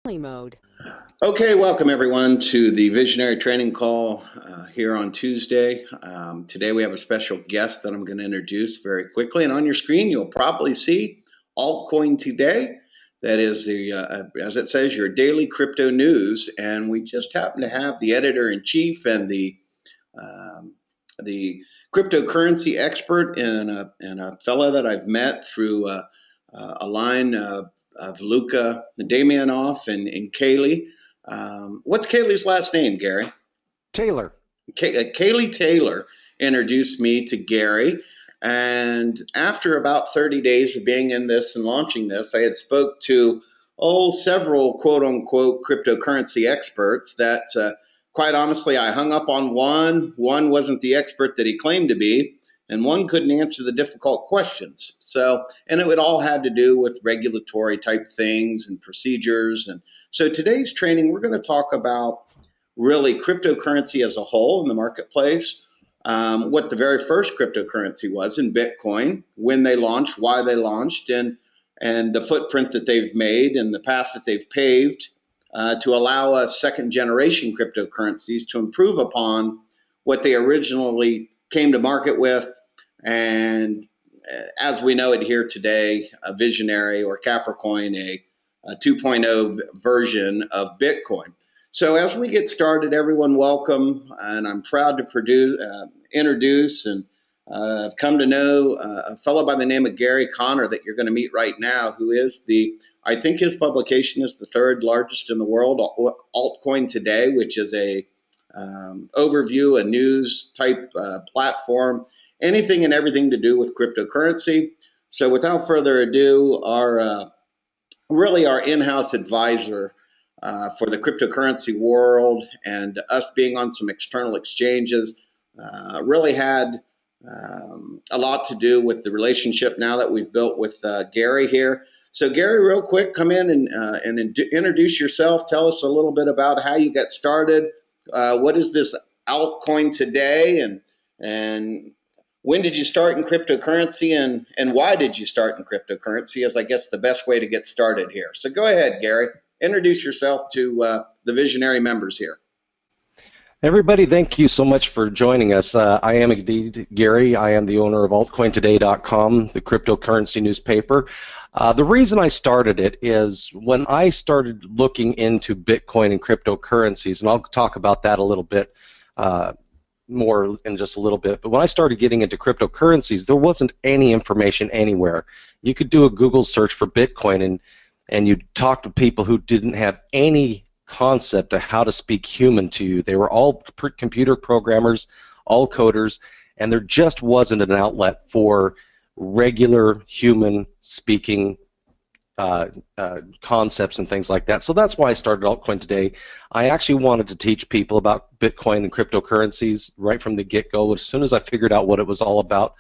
Mode. Okay, welcome everyone to the Visionary Training Call here on Tuesday. Today we have a special guest that I'm going to introduce very quickly. And on your screen, you'll probably see Altcoin Today. That is, as it says, your daily crypto news. And we just happen to have the editor-in-chief and the cryptocurrency expert and a fellow that I've met through a line of Luca Damianoff and Kaylee. What's Kaylee's last name, Gary? Taylor. Kaylee Taylor introduced me to Gary. And after about 30 days of being in this and launching this, I had spoke to several quote-unquote cryptocurrency experts that, quite honestly, I hung up on one. One wasn't the expert that he claimed to be, and one couldn't answer the difficult questions. And it all had to do with regulatory type things and procedures. And so today's training, we're going to talk about really cryptocurrency as a whole in the marketplace, what the very first cryptocurrency was in Bitcoin, when they launched, why they launched, and the footprint that they've made and the path that they've paved to allow us second generation cryptocurrencies to improve upon what they originally came to market with. And as we know it here today, a visionary or Capricoin, a 2.0 version of Bitcoin. So as we get started, everyone welcome, and I'm proud to introduce and I've come to know a fellow by the name of Gary Connor that you're going to meet right now, who is I think his publication is the third largest in the world, Altcoin Today, which is a overview, a news type platform, anything and everything to do with cryptocurrency. So without further ado, our in-house advisor for the cryptocurrency world and us being on some external exchanges really had a lot to do with the relationship now that we've built with Gary here. So Gary, real quick, come in and introduce yourself. Tell us a little bit about how you got started. What is this Altcoin Today, and when did you start in cryptocurrency, and why did you start in cryptocurrency is, I guess, the best way to get started here. So go ahead, Gary. Introduce yourself to the visionary members here. Everybody, thank you so much for joining us. I am indeed Gary. I am the owner of altcointoday.com, the cryptocurrency newspaper. The reason I started it is when I started looking into Bitcoin and cryptocurrencies, and I'll talk about that a little bit more in just a little bit, but when I started getting into cryptocurrencies, there wasn't any information anywhere. You could do a Google search for Bitcoin and you'd talk to people who didn't have any concept of how to speak human to you. They were all computer programmers, all coders, and there just wasn't an outlet for regular human speaking concepts and things like that. So that's why I started Altcoin Today. I actually wanted to teach people about Bitcoin and cryptocurrencies right from the get-go. As soon as I figured out what it was all about,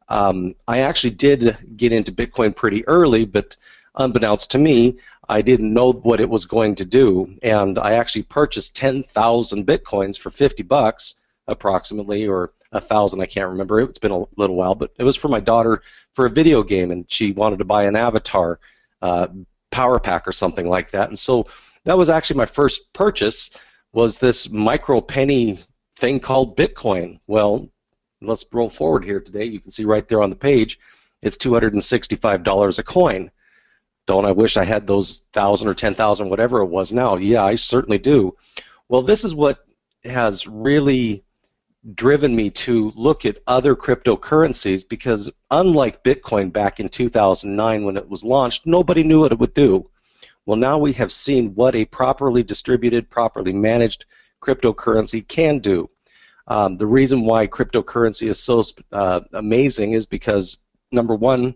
I actually did get into Bitcoin pretty early, but unbeknownst to me, I didn't know what it was going to do, and I actually purchased 10,000 Bitcoins for $50 approximately, or 1,000, I can't remember. It's been a little while, but it was for my daughter for a video game, and she wanted to buy an avatar power pack or something like that, and so that was actually my first purchase, was this micro penny thing called Bitcoin. Well, let's roll forward here today. You can see right there on the page, it's $265 a coin. Don't I wish I had those 1,000 or 10,000, whatever it was now? Yeah, I certainly do. Well, this is what has really driven me to look at other cryptocurrencies, because unlike Bitcoin back in 2009 when it was launched, nobody knew what it would do. Well, now we have seen what a properly distributed, properly managed cryptocurrency can do. The reason why cryptocurrency is so amazing is because, number one,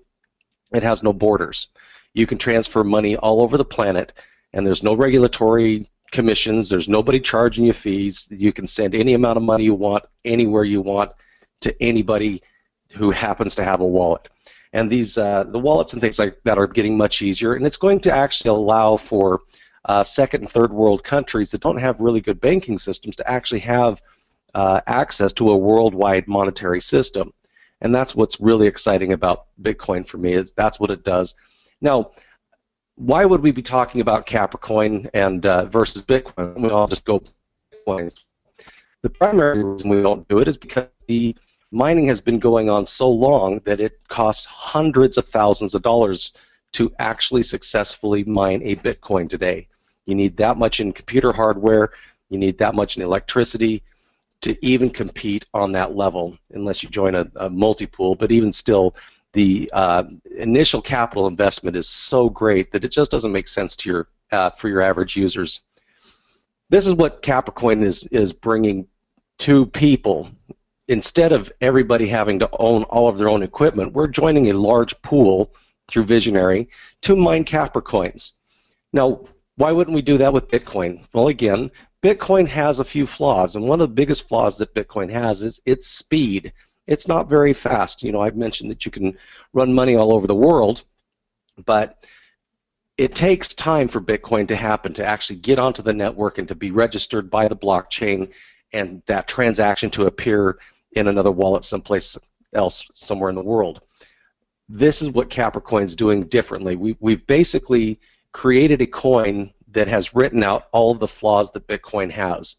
it has no borders. You can transfer money all over the planet, and there's no regulatory commissions. There's nobody charging you fees. You can send any amount of money you want, anywhere you want, to anybody who happens to have a wallet. And these the wallets and things like that are getting much easier, and it's going to actually allow for second and third world countries that don't have really good banking systems to actually have access to a worldwide monetary system. And that's what's really exciting about Bitcoin for me, is that's what it does. Now, why would we be talking about Capricoin and versus Bitcoin? We all just go Bitcoin. The primary reason we don't do it is because the mining has been going on so long that it costs hundreds of thousands of dollars to actually successfully mine a Bitcoin today. You need that much in computer hardware, you need that much in electricity to even compete on that level, unless you join a multi-pool. But even still, the initial capital investment is so great that it just doesn't make sense to for your average users. This is what Capricoin is bringing to people. Instead of everybody having to own all of their own equipment, we're joining a large pool through Visionary to mine Capricoins. Now, why wouldn't we do that with Bitcoin? Well, again, Bitcoin has a few flaws, and one of the biggest flaws that Bitcoin has is its speed. It's not very fast. You know, I've mentioned that you can run money all over the world, but it takes time for Bitcoin to happen, to actually get onto the network and to be registered by the blockchain, and that transaction to appear in another wallet someplace else, somewhere in the world. This is what Capricoin's doing differently. We've basically created a coin that has written out all of the flaws that Bitcoin has.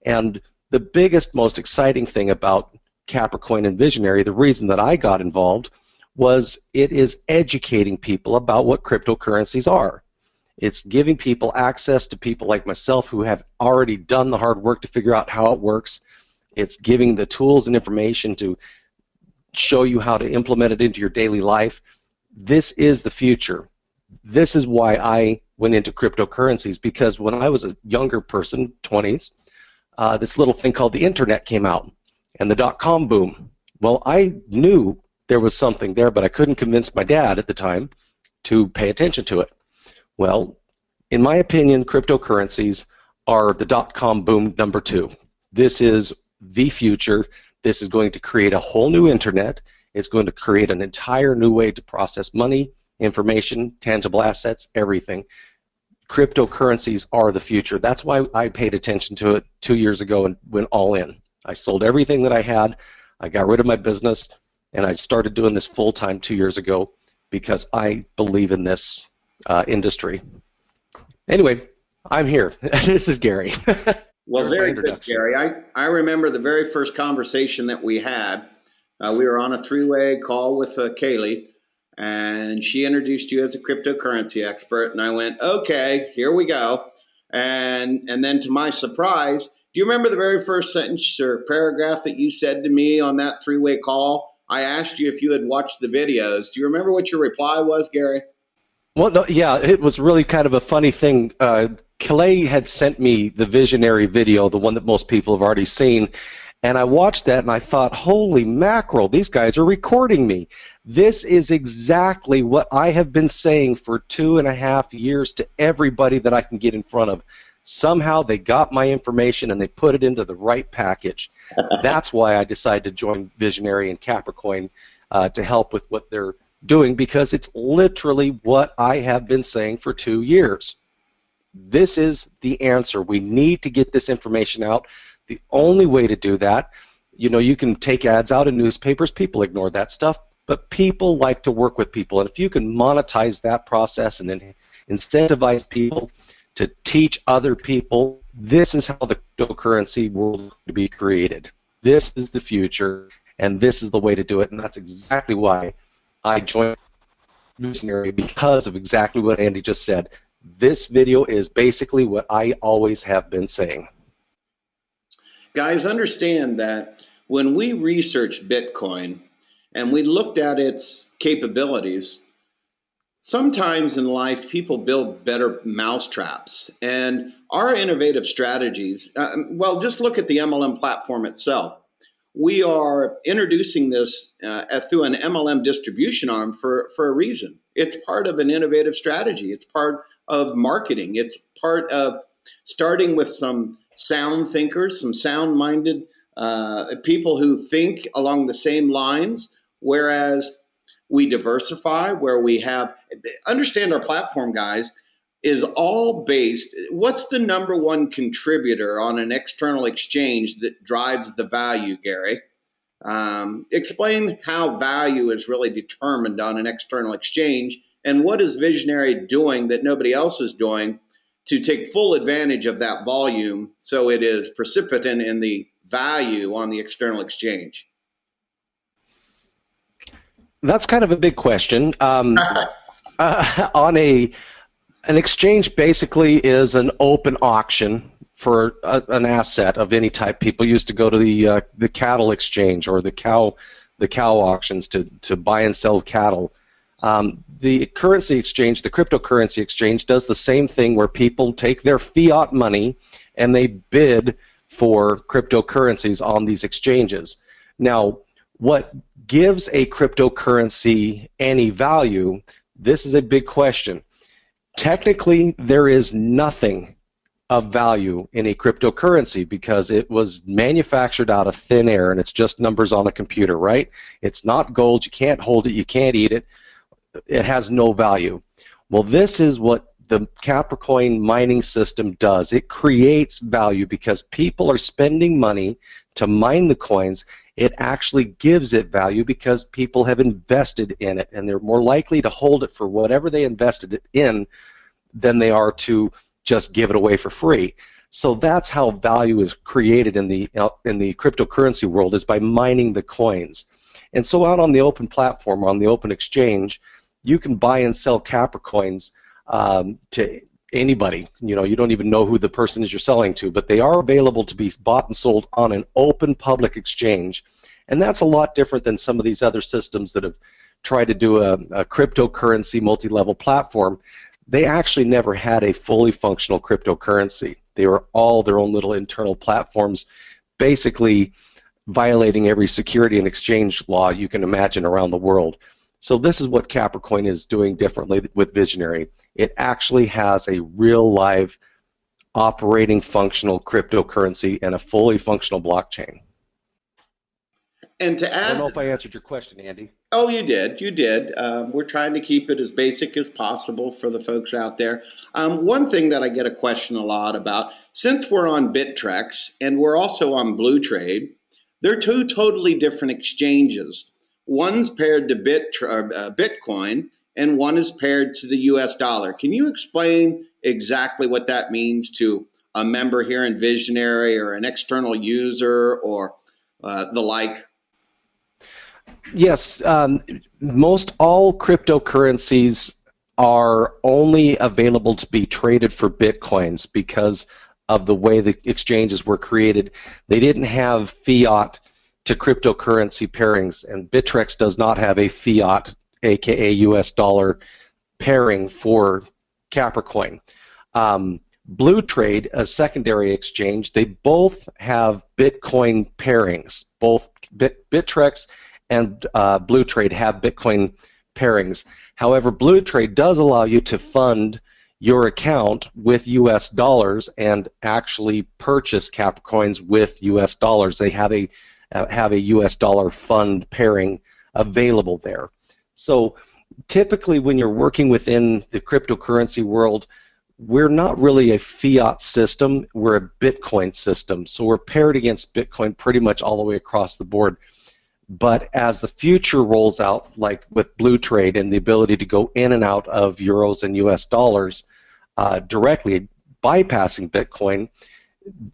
And the biggest, most exciting thing about Capricoin and Visionary, the reason that I got involved, was it is educating people about what cryptocurrencies are. It's giving people access to people like myself who have already done the hard work to figure out how it works. It's giving the tools and information to show you how to implement it into your daily life. This is the future. This is why I went into cryptocurrencies, because when I was a younger person, 20s, this little thing called the internet came out, and the dot-com boom. Well, I knew there was something there, but I couldn't convince my dad at the time to pay attention to it. Well, in my opinion, cryptocurrencies are the dot-com boom number 2. This is the future. This is going to create a whole new internet. It's going to create an entire new way to process money, information, tangible assets, everything. Cryptocurrencies are the future. That's why I paid attention to it 2 years ago and went all in. I sold everything that I had. I got rid of my business, and I started doing this full-time 2 years ago because I believe in this industry. Anyway, I'm here. This is Gary. Well, very good, Gary. I remember the very first conversation that we had. We were on a three-way call with Kaylee, and she introduced you as a cryptocurrency expert, and I went, okay, here we go. And then to my surprise, do you remember the very first sentence or paragraph that you said to me on that three-way call? I asked you if you had watched the videos. Do you remember what your reply was, Gary? Well, no, yeah, it was really kind of a funny thing. Clay had sent me the Visionary video, the one that most people have already seen, and I watched that and I thought, holy mackerel, these guys are recording me. This is exactly what I have been saying for 2.5 years to everybody that I can get in front of. Somehow they got my information and they put it into the right package. That's why I decided to join Visionary and Capricoin to help with what they're doing, because it's literally what I have been saying for 2 years. This is the answer. We need to get this information out. The only way to do that, you know, you can take ads out in newspapers. People ignore that stuff, but people like to work with people. And if you can monetize that process and then incentivize people to teach other people, this is how the cryptocurrency world is going to be created. This is the future, and this is the way to do it. And that's exactly why I joined Visionary, because of exactly what Andy just said. This video is basically what I always have been saying. Guys, understand that when we researched Bitcoin and we looked at its capabilities, sometimes in life people build better mousetraps. And our innovative strategies, well, just look at the MLM platform itself. We are introducing this through an MLM distribution arm for a reason. It's part of an innovative strategy. It's part of marketing. It's part of starting with some sound thinkers, some sound-minded people who think along the same lines, whereas we diversify, where we have, understand our platform, guys, is all based, what's the number one contributor on an external exchange that drives the value, Gary? Explain how value is really determined on an external exchange And what is Visionary doing that nobody else is doing to take full advantage of that volume so it is precipitant in the value on the external exchange? That's kind of a big question. On an exchange basically is an open auction for an asset of any type. People used to go to the cattle exchange or the cow auctions to buy and sell cattle. The currency exchange, the cryptocurrency exchange, does the same thing where people take their fiat money and they bid for cryptocurrencies on these exchanges. Now, what gives a cryptocurrency any value? This is a big question. Technically, there is nothing of value in a cryptocurrency because it was manufactured out of thin air and it's just numbers on a computer, right? It's not gold. You can't hold it. You can't eat it. It has no value. Well, this is what the Capricoin mining system does. It creates value because people are spending money to mine the coins. It actually gives it value because people have invested in it, and they're more likely to hold it for whatever they invested it in than they are to just give it away for free. So that's how value is created in the cryptocurrency world, is by mining the coins. And so out on the open platform, on the open exchange, you can buy and sell Capricoins to anybody. You know, you don't even know who the person is you're selling to, but they are available to be bought and sold on an open public exchange. And that's a lot different than some of these other systems that have tried to do a cryptocurrency multi-level platform. They actually never had a fully functional cryptocurrency. They were all their own little internal platforms, basically violating every security and exchange law you can imagine around the world. So this is what Capricoin is doing differently with Visionary. It actually has a real live operating functional cryptocurrency and a fully functional blockchain. And to add, I don't know if I answered your question, Andy. Oh, you did. You did. We're trying to keep it as basic as possible for the folks out there. One thing that I get a question a lot about, since we're on Bittrex and we're also on Blue Trade, they're two totally different exchanges. One's paired to Bitcoin and one is paired to the US dollar. Can you explain exactly what that means to a member here in Visionary or an external user or the like? Yes, most all cryptocurrencies are only available to be traded for Bitcoins because of the way the exchanges were created. They didn't have fiat to cryptocurrency pairings, and Bittrex does not have a fiat, aka US dollar, pairing for Capricoin. Blue Trade, a secondary exchange, they both have Bitcoin pairings. Both Bittrex and Blue Trade have Bitcoin pairings. However, Blue Trade does allow you to fund your account with US dollars and actually purchase Capricoins with US dollars. They have a US dollar fund pairing available there. So typically when you're working within the cryptocurrency world, we're not really a fiat system, we're a Bitcoin system. So we're paired against Bitcoin pretty much all the way across the board. But as the future rolls out, like with Blue Trade and the ability to go in and out of euros and US dollars directly, bypassing Bitcoin,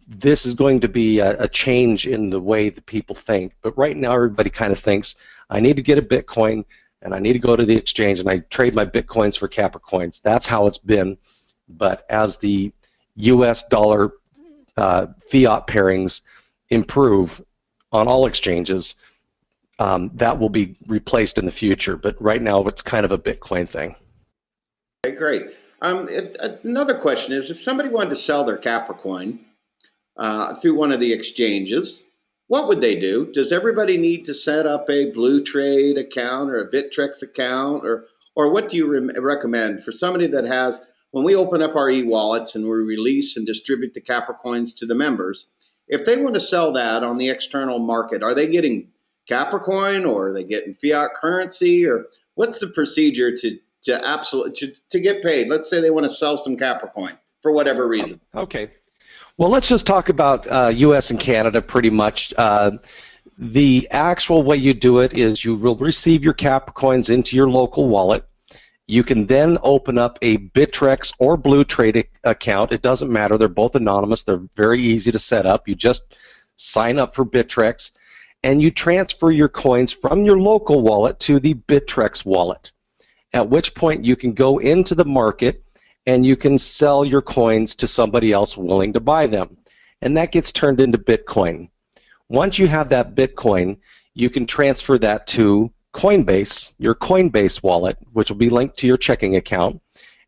this is going to be a change in the way that people think. But right now everybody kind of thinks, I need to get a Bitcoin and I need to go to the exchange and I trade my Bitcoins for Capricoins. That's how it's been. But as the US dollar fiat pairings improve on all exchanges, that will be replaced in the future. But right now it's kind of a Bitcoin thing. Okay, great. Another question is, if somebody wanted to sell their Capricoin through one of the exchanges, what would they do? Does everybody need to set up a Blue Trade account or a Bittrex account, or what do you recommend for somebody that has, when we open up our e-wallets and we release and distribute the Capricoins to the members, if they want to sell that on the external market, are they getting Capricoin or are they getting fiat currency, or what's the procedure to get paid? Let's say they want to sell some Capricoin for whatever reason. Okay. Well, let's just talk about U.S. and Canada pretty much. The actual way you do it is you will receive your Capricoins into your local wallet. You can then open up a Bittrex or Blue Trade account. It doesn't matter. They're both anonymous. They're very easy to set up. You just sign up for Bittrex, and you transfer your coins from your local wallet to the Bittrex wallet, at which point you can go into the market and you can sell your coins to somebody else willing to buy them. And that gets turned into Bitcoin. Once you have that Bitcoin, you can transfer that to Coinbase, your Coinbase wallet, which will be linked to your checking account,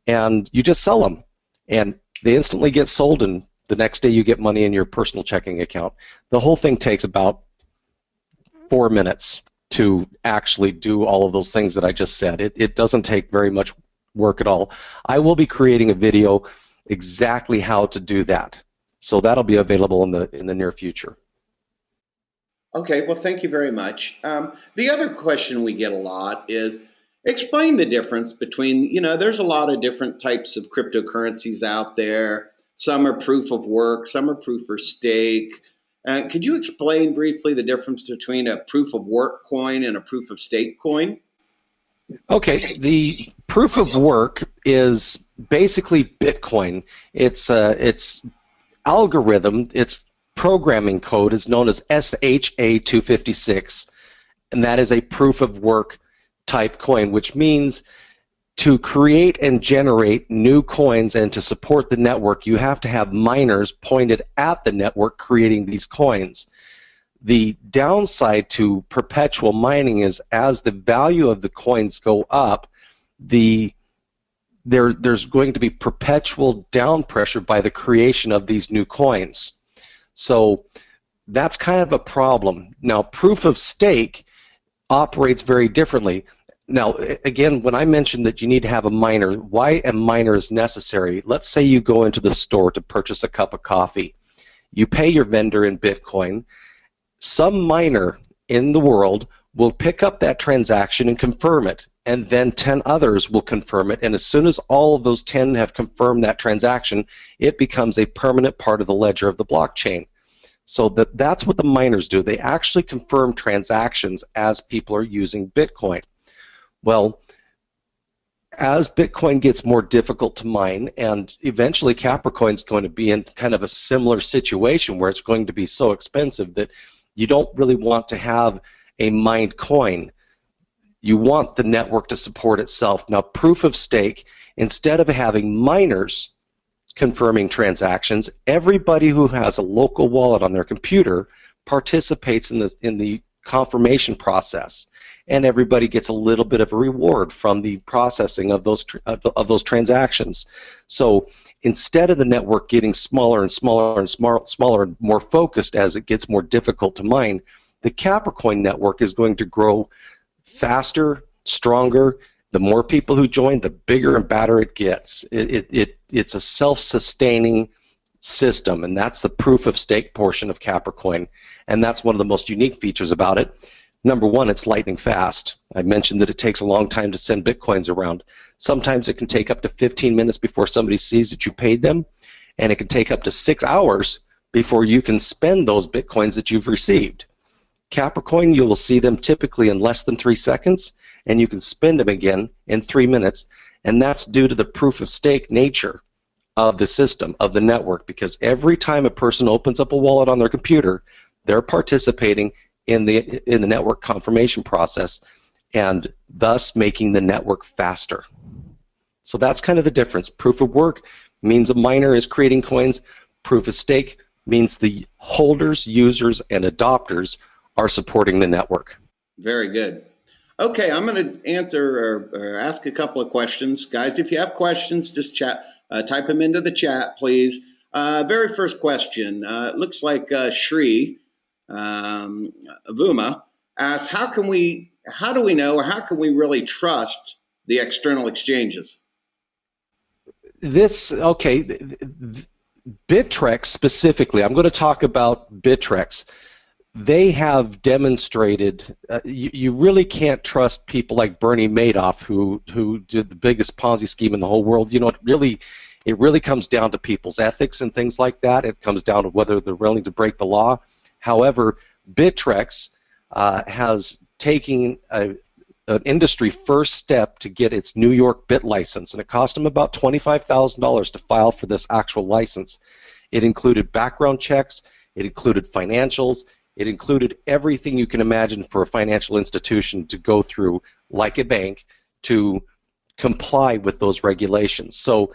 and you just sell them. And they instantly get sold, and the next day you get money in your personal checking account. The whole thing takes about 4 minutes to actually do all of those things that I just said. It doesn't take very much work at all. I will be creating a video exactly how to do that. So that'll be available in the near future. Okay, well, thank you very much. The other question we get a lot is, explain the difference between, there's a lot of different types of cryptocurrencies out there. Some are proof of work, some are proof of stake. Could you explain briefly the difference between a proof of work coin and a proof of stake coin? Okay, the proof of work is basically Bitcoin. It's algorithm, its programming code is known as SHA-256, and that is a proof of work type coin, which means to create and generate new coins and to support the network, you have to have miners pointed at the network creating these coins. The downside to perpetual mining is as the value of the coins go up, there's going to be perpetual down pressure by the creation of these new coins. So that's kind of a problem. Now, proof of stake operates very differently. Now, again, when I mentioned that you need to have a miner, why a miner is necessary, let's say you go into the store to purchase a cup of coffee. You pay your vendor in Bitcoin. Some miner in the world will pick up that transaction and confirm it, and then 10 others will confirm it, and as soon as all of those 10 have confirmed that transaction, it becomes a permanent part of the ledger of the blockchain. So that's what the miners do. They actually confirm transactions as people are using Bitcoin. Well, as Bitcoin gets more difficult to mine, and eventually Capricoin is going to be in kind of a similar situation where it's going to be so expensive that you don't really want to have a mined coin. You want the network to support itself. Now, proof of stake, instead of having miners confirming transactions, everybody who has a local wallet on their computer participates in the confirmation process, and everybody gets a little bit of a reward from the processing of those transactions. So instead of the network getting smaller and smaller and smaller and more focused as it gets more difficult to mine, the Capricoin network is going to grow faster, stronger. The more people who join, the bigger and badder it gets. It's a self-sustaining system, and that's the proof of stake portion of Capricoin, and that's one of the most unique features about it. Number one, it's lightning fast. I mentioned that it takes a long time to send Bitcoins around. Sometimes it can take up to 15 minutes before somebody sees that you paid them, and it can take up to 6 hours before you can spend those Bitcoins that you've received. Capricoin, you will see them typically in less than 3 seconds, and you can spend them again in 3 minutes, and that's due to the proof of stake nature of the system, of the network, because every time a person opens up a wallet on their computer, they're participating in the network confirmation process, and thus making the network faster. So that's kind of the difference. Proof of work means a miner is creating coins. Proof of stake means the holders, users, and adopters are supporting the network. Very good. Okay, I'm going to answer or ask a couple of questions. Guys, if you have questions, just type them into the chat, please. Very first question. It looks like Shri Avuma asks, how do we know, or how can we really trust the external exchanges? Bittrex specifically, I'm going to talk about Bittrex. They have demonstrated you really can't trust people like Bernie Madoff, who did the biggest Ponzi scheme in the whole world. You know, it really comes down to people's ethics and things like that. It comes down to whether they're willing to break the law. However, Bittrex has taken an industry first step to get its New York bit license, and it cost them about $25,000 to file for this actual license. It included background checks, it included financials, it included everything you can imagine for a financial institution to go through, like a bank, to comply with those regulations. So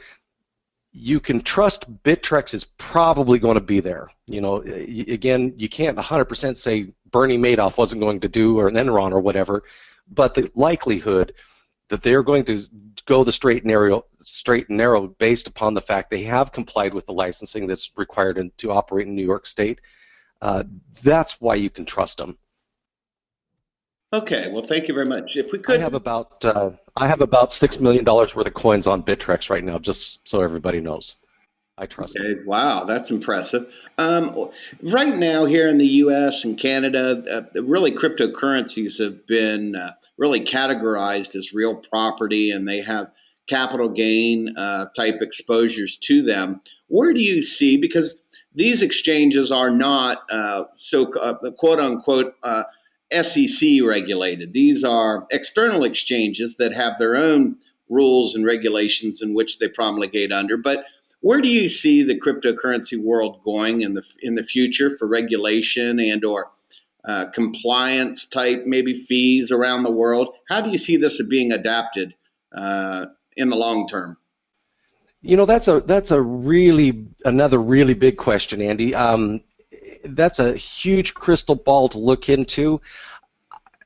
you can trust Bittrex is probably going to be there. You know, again, you can't 100% say Bernie Madoff wasn't going to do, or an Enron or whatever, but the likelihood that they're going to go the straight and narrow based upon the fact they have complied with the licensing that's required to operate in New York State, that's why you can trust them. Okay, well, thank you very much. If we could, I have about $6 million worth of coins on Bittrex right now, just so everybody knows. I trust them. Okay, wow, that's impressive. Right now, here in the U.S. and Canada, really cryptocurrencies have been really categorized as real property, and they have capital gain type exposures to them. Where do you see, because these exchanges are not quote unquote SEC regulated. These are external exchanges that have their own rules and regulations in which they promulgate under. But where do you see the cryptocurrency world going in the future for regulation and or compliance type maybe fees around the world? How do you see this being adapted in the long term? You know, that's another really big question, Andy. That's a huge crystal ball to look into.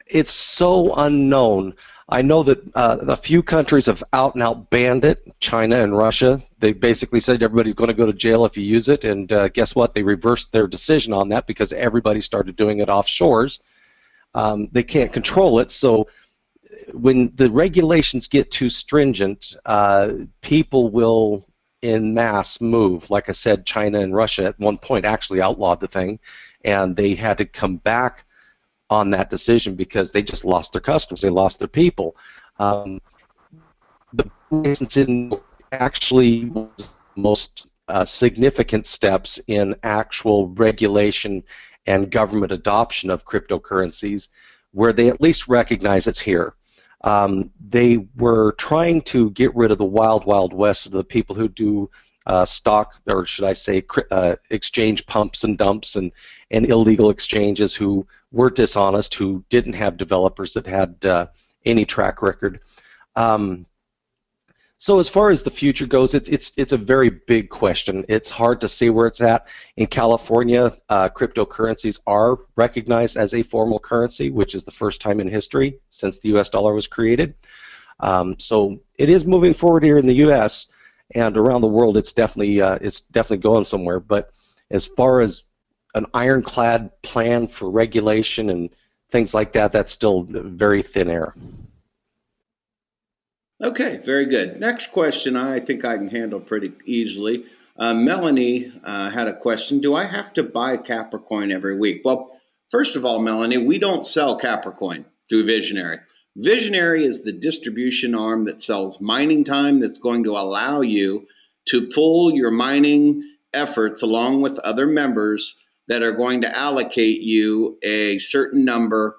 It's so unknown. I know that a few countries have out and out banned it, China and Russia. They basically said everybody's going to go to jail if you use it, and guess what? They reversed their decision on that because everybody started doing it offshores. They can't control it, so when the regulations get too stringent, people will en masse move. Like I said, China and Russia at one point actually outlawed the thing, and they had to come back on that decision because they just lost their customers, they lost their people. The licensing actually was the most significant steps in actual regulation and government adoption of cryptocurrencies, where they at least recognize it's here. They were trying to get rid of the wild, wild west of the people who do stock, or should I say, exchange pumps and dumps and illegal exchanges who were dishonest, who didn't have developers that had any track record. So as far as the future goes, it's a very big question. It's hard to see where it's at. In California, cryptocurrencies are recognized as a formal currency, which is the first time in history since the U.S. dollar was created. So it is moving forward here in the U.S. and around the world. It's definitely going somewhere. But as far as an ironclad plan for regulation and things like that, that's still very thin air. Okay, very good. Next question I think I can handle pretty easily. Melanie had a question. Do I have to buy Capricoin every week? Well, first of all, Melanie, we don't sell Capricoin through Visionary. Visionary is the distribution arm that sells mining time that's going to allow you to pull your mining efforts along with other members that are going to allocate you a certain number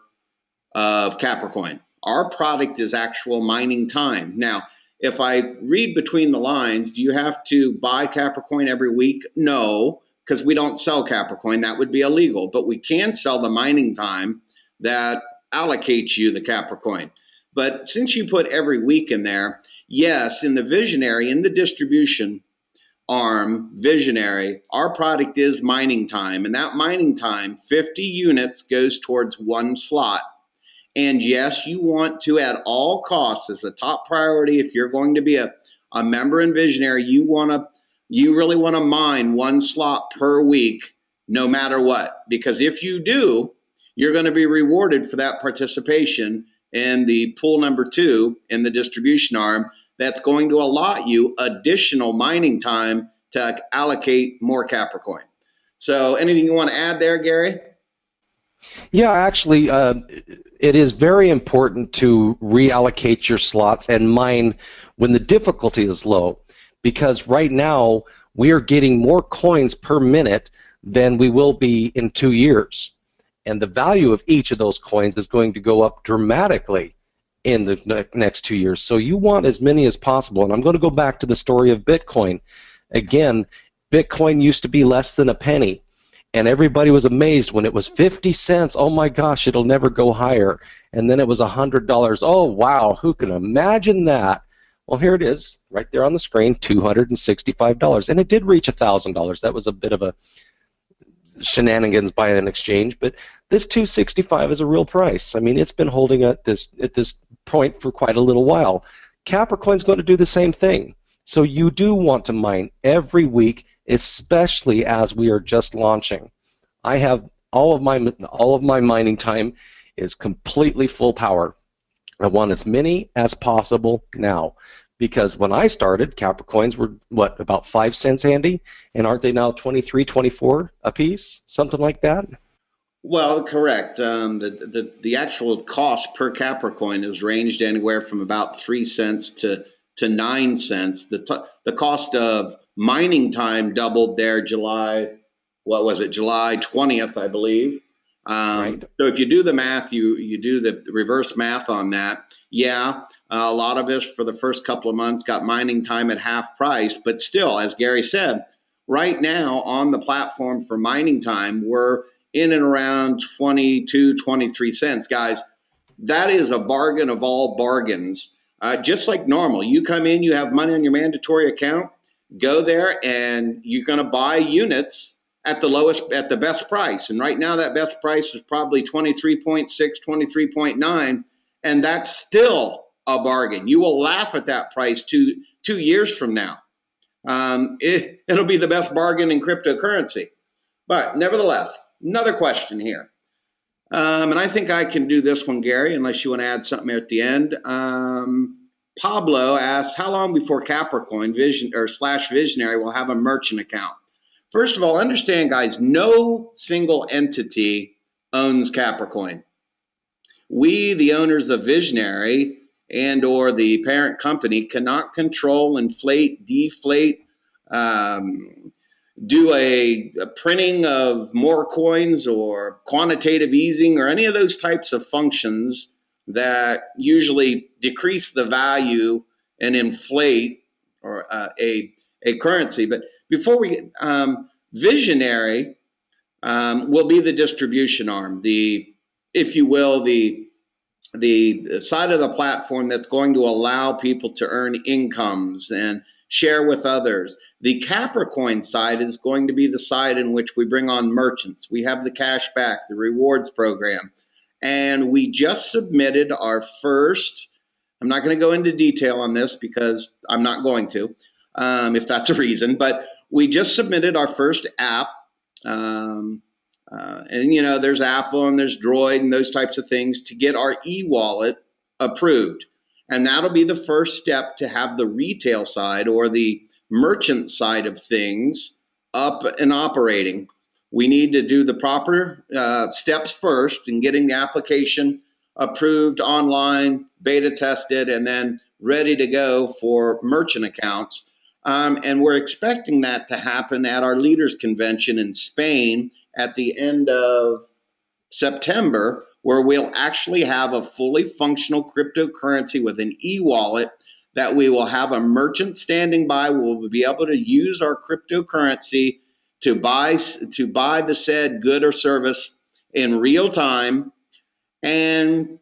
of Capricoin. Our product is actual mining time. Now, if I read between the lines, do you have to buy Capricoin every week? No, because we don't sell Capricoin. That would be illegal. But we can sell the mining time that allocates you the Capricoin. But since you put every week in there, yes, in the Visionary, in the distribution arm, Visionary, our product is mining time. And that mining time, 50 units goes towards one slot. And yes, you want to, at all costs, as a top priority, if you're going to be a member in Visionary, you really want to mine one slot per week, no matter what. Because if you do, you're going to be rewarded for that participation in the pool number 2 in the distribution arm. That's going to allot you additional mining time to allocate more Capricoin. So anything you want to add there, Gary? Yeah, actually, it is very important to reallocate your slots and mine when the difficulty is low, because right now we are getting more coins per minute than we will be in 2 years. And the value of each of those coins is going to go up dramatically in the next 2 years. So you want as many as possible. And I'm going to go back to the story of Bitcoin. Again, Bitcoin used to be less than a penny. And everybody was amazed when it was 50 cents. Oh my gosh, it'll never go higher. And then it was $100. Oh wow, who can imagine that? Well, here it is, right there on the screen, $265. And it did reach $1,000. That was a bit of a shenanigans by an exchange, but this 265 is a real price. I mean, it's been holding at this point for quite a little while. Capricoin's going to do the same thing. So you do want to mine every week, especially as we are just launching. I have all of my mining time is completely full power. I want as many as possible now, because when I started, Capricoins were what, about 5 cents, Andy, and aren't they now 23, 24 a piece, something like that? Well, correct. The actual cost per Capricoin has ranged anywhere from about 3 cents to 9 cents. The cost of mining time doubled there July 20th, I believe. Right. So if you do the math, you do the reverse math on that. Yeah, a lot of us for the first couple of months got mining time at half price, but still, as Gary said, right now on the platform for mining time, we're in and around 22, 23 cents. Guys, that is a bargain of all bargains. Just like normal, you come in, you have money on your mandatory account, go there and you're going to buy units at the best price. And right now that best price is probably 23.6, 23.9, and that's still a bargain. You will laugh at that price 2 years from now. It'll be the best bargain in cryptocurrency. But nevertheless, another question here. And I think I can do this one, Gary, unless you want to add something at the end. Pablo asked, how long before Capricoin /Visionary will have a merchant account? First of all, understand, guys, no single entity owns Capricoin. We, the owners of Visionary and or the parent company, cannot control, inflate, deflate, do a printing of more coins or quantitative easing or any of those types of functions that usually decrease the value and inflate or a currency. But before we get Visionary will be the distribution arm, if you will, the side of the platform that's going to allow people to earn incomes and share with others. The Capricoin side is going to be the side in which we bring on merchants. We have the Cashback, the rewards program, and we just submitted our first. I'm not going to go into detail on this because I'm not going to, if that's a reason, but we just submitted our first app. And you know, there's Apple and there's Droid and those types of things to get our e-wallet approved. And that'll be the first step to have the retail side or the merchant side of things up and operating. We need to do the proper steps first in getting the application approved online, beta tested, and then ready to go for merchant accounts. And we're expecting that to happen at our leaders convention in Spain at the end of September, where we'll actually have a fully functional cryptocurrency with an e-wallet that we will have a merchant standing by. We'll be able to use our cryptocurrency to buy the said good or service in real time. And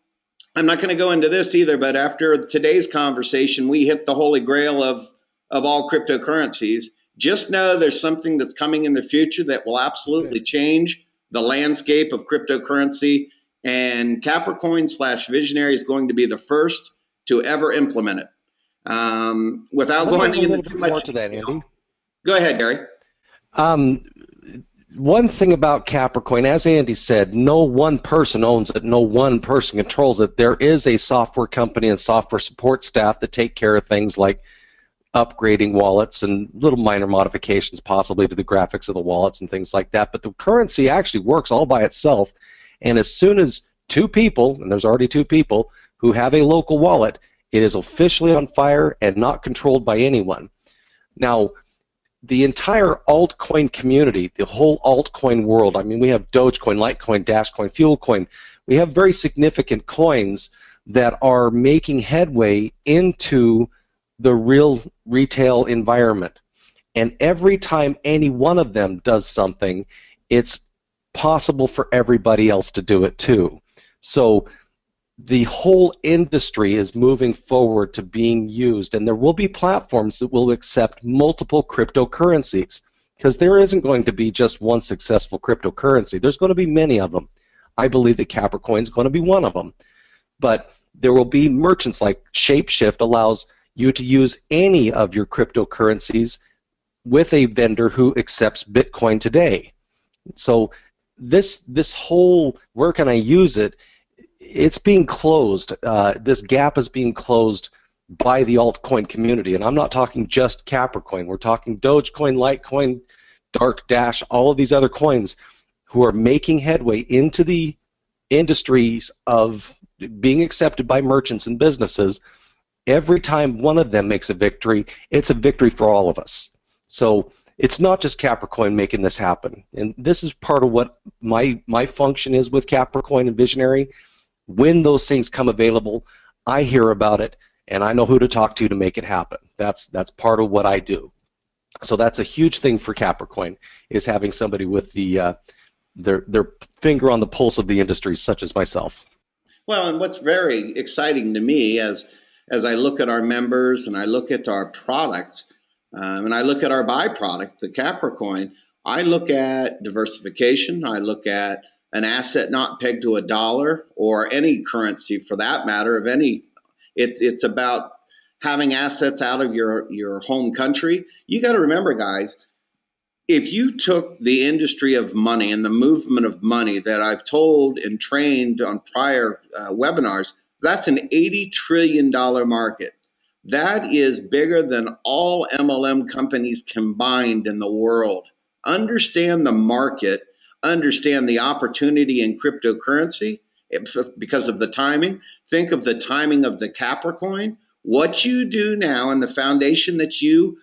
I'm not going to go into this either, but after today's conversation, we hit the holy grail of all cryptocurrencies. Just know there's something that's coming in the future that will absolutely change the landscape of cryptocurrency, and Capricoin /Visionary is going to be the first to ever implement it. Without going into too much more to that, Andy. Go ahead, Gary. One thing about Capricoin, as Andy said, no one person owns it, no one person controls it. There is a software company and software support staff that take care of things like upgrading wallets and little minor modifications possibly to the graphics of the wallets and things like that. But the currency actually works all by itself. And as soon as 2 people, and there's already 2 people, who have a local wallet, it is officially on fire and not controlled by anyone. Now, the entire altcoin community, the whole altcoin world, I mean, we have Dogecoin, Litecoin, Dashcoin, Fuelcoin. We have very significant coins that are making headway into the real retail environment. And every time any one of them does something, it's possible for everybody else to do it too. So the whole industry is moving forward to being used, and there will be platforms that will accept multiple cryptocurrencies, because there isn't going to be just one successful cryptocurrency. There's going to be many of them. I believe that Capricoin is going to be one of them. But there will be merchants like Shapeshift allows you to use any of your cryptocurrencies with a vendor who accepts Bitcoin today. So this whole, where can I use it, it's being closed. This gap is being closed by the altcoin community, and I'm not talking just Capricoin. We're talking Dogecoin, Litecoin, Dark Dash, all of these other coins who are making headway into the industries of being accepted by merchants and businesses. Every time one of them makes a victory, it's a victory for all of us. So it's not just Capricoin making this happen, and this is part of what my function is with Capricoin and Visionary. When those things come available, I hear about it, and I know who to talk to make it happen. That's part of what I do. So that's a huge thing for Capricoin, is having somebody with the their finger on the pulse of the industry, such as myself. Well, and what's very exciting to me as I look at our members and I look at our product, and I look at our byproduct, the Capricoin, I look at diversification. I look at an asset not pegged to a dollar or any currency for that matter of any. It's about having assets out of your home country. You got to remember, guys, if you took the industry of money and the movement of money that I've told and trained on prior webinars, that's an $80 trillion market. That is bigger than all MLM companies combined in the world. Understand the market, understand the opportunity in cryptocurrency because of the timing. Think of the timing of the Capricoin. What you do now and the foundation that you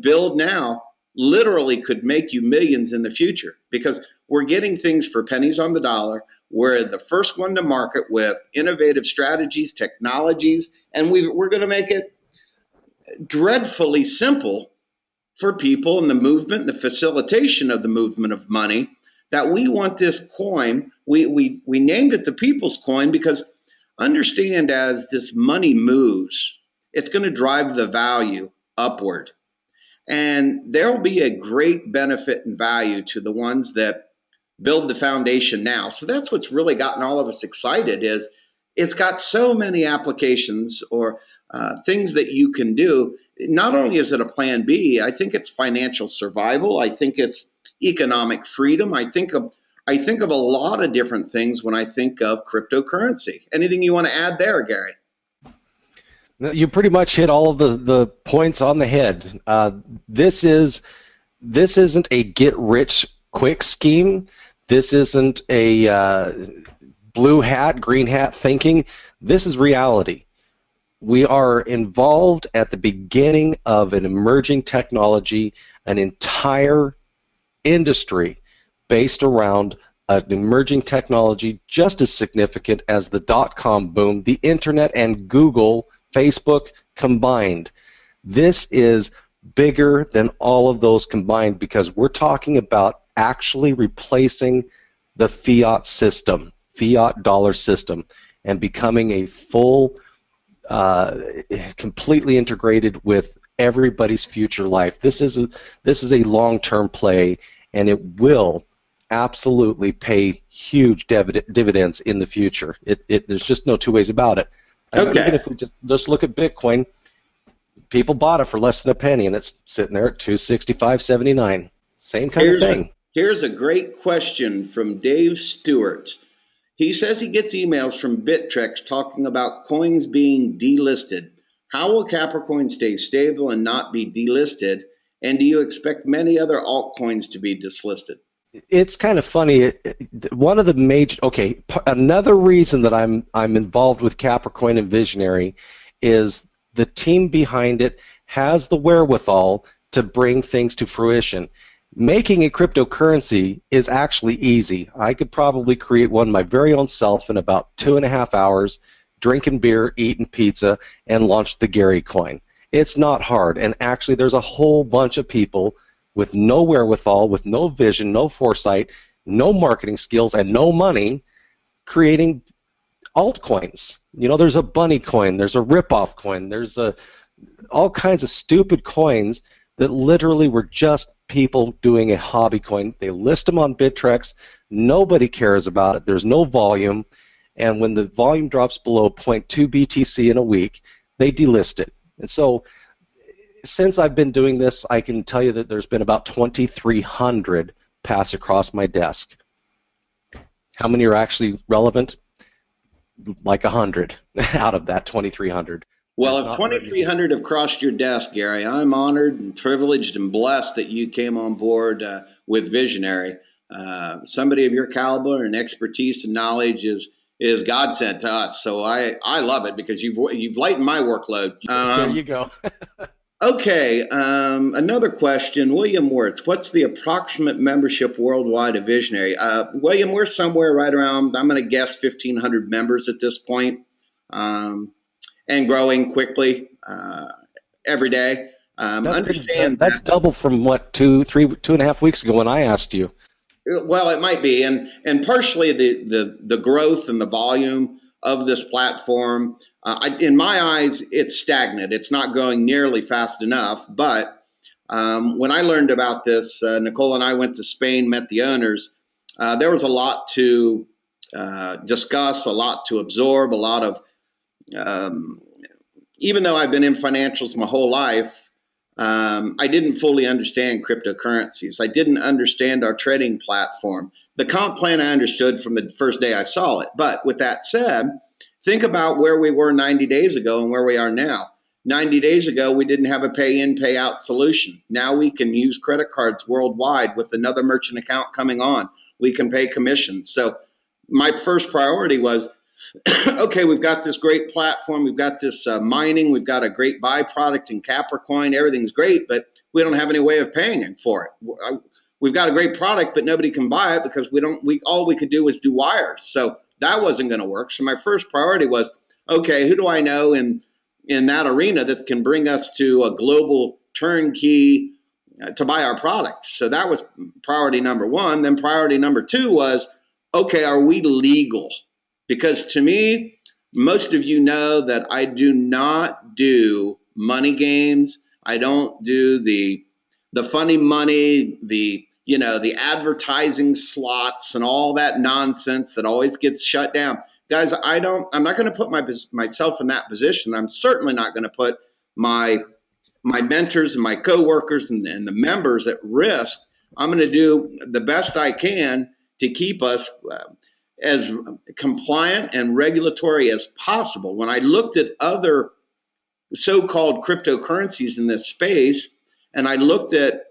build now literally could make you millions in the future, because we're getting things for pennies on the dollar. We're the first one to market with innovative strategies, technologies, and we're going to make it dreadfully simple for people in the movement, the facilitation of the movement of money, that we want this coin. We named it the People's Coin because understand, as this money moves, it's going to drive the value upward. And there will be a great benefit and value to the ones that build the foundation now. So that's what's really gotten all of us excited, is it's got so many applications or things that you can do. Not only is it a plan B, I think it's financial survival. I think it's economic freedom. I think of a lot of different things when I think of cryptocurrency. Anything you want to add there, Gary? You pretty much hit all of the points on the head. This isn't a get-rich-quick scheme. This isn't a blue hat, green hat thinking. This is reality. We are involved at the beginning of an emerging technology, an entire industry based around an emerging technology just as significant as the dot-com boom, the internet, and Google, Facebook combined. This is bigger than all of those combined, because we're talking about actually replacing the fiat system, fiat dollar system, and becoming a full, completely integrated with everybody's future life. This is a long-term play, and it will absolutely pay huge dividends in the future. There's just no two ways about it. Okay. Even if we just look at Bitcoin, people bought it for less than a penny, and it's sitting there at $265.79. Same kind of thing. Here's a great question from Dave Stewart. He says he gets emails from Bittrex talking about coins being delisted. How will Capricoin stay stable and not be delisted? And do you expect many other altcoins to be dislisted? It's kind of funny. One of the another reason that I'm involved with Capricoin and Visionary is the team behind it has the wherewithal to bring things to fruition. Making a cryptocurrency is actually easy. I could probably create one my very own self in about 2.5 hours, drinking beer, eating pizza, and launched the Gary coin. It's not hard, and actually there's a whole bunch of people with no wherewithal, with no vision, no foresight, no marketing skills, and no money creating altcoins. You know, there's a bunny coin, there's a rip-off coin, there's all kinds of stupid coins that literally were just people doing a hobby coin. They list them on Bittrex. Nobody cares about it. There's no volume. And when the volume drops below 0.2 BTC in a week, they delist it. And so since I've been doing this, I can tell you that there's been about 2,300 pass across my desk. How many are actually relevant? Like 100 out of that 2,300. Well, if 2,300 have crossed your desk, Gary, I'm honored and privileged and blessed that you came on board with Visionary. Somebody of your caliber and expertise and knowledge is God sent to us. So I love it because you've lightened my workload. There you go. Okay, another question. William Wirtz, what's the approximate membership worldwide of Visionary? William, we're somewhere right around, I'm going to guess, 1,500 members at this point. And growing quickly every day. That's double from what, 2.5 weeks ago when I asked you. Well, it might be, and partially the growth and the volume of this platform. In my eyes, it's stagnant. It's not going nearly fast enough. But when I learned about this, Nicole and I went to Spain, met the owners. There was a lot to discuss, a lot to absorb, a lot of even though I've been in financials my whole life, I didn't fully understand cryptocurrencies. I didn't understand our trading platform. The comp plan I understood from the first day I saw it. But with that said, think about where we were 90 days ago and where we are now. 90 days ago, we didn't have a pay-in, pay-out solution. Now we can use credit cards worldwide with another merchant account coming on. We can pay commissions. So my first priority was, okay, we've got this great platform, we've got this mining, we've got a great byproduct in Capricoin, everything's great, but we don't have any way of paying for it. We've got a great product, but nobody can buy it because all we could do was do wires. So that wasn't going to work. So my first priority was, okay, who do I know in that arena that can bring us to a global turnkey to buy our product? So that was priority number one. Then priority number two was, okay, are we legal? Because to me, most of you know that I do not do money games. I don't do the funny money, the advertising slots and all that nonsense that always gets shut down. Guys, I'm not going to put myself in that position. I'm certainly not going to put my mentors and my coworkers and the members at risk. I'm going to do the best I can to keep us as compliant and regulatory as possible. When I looked at other so-called cryptocurrencies in this space, and I looked at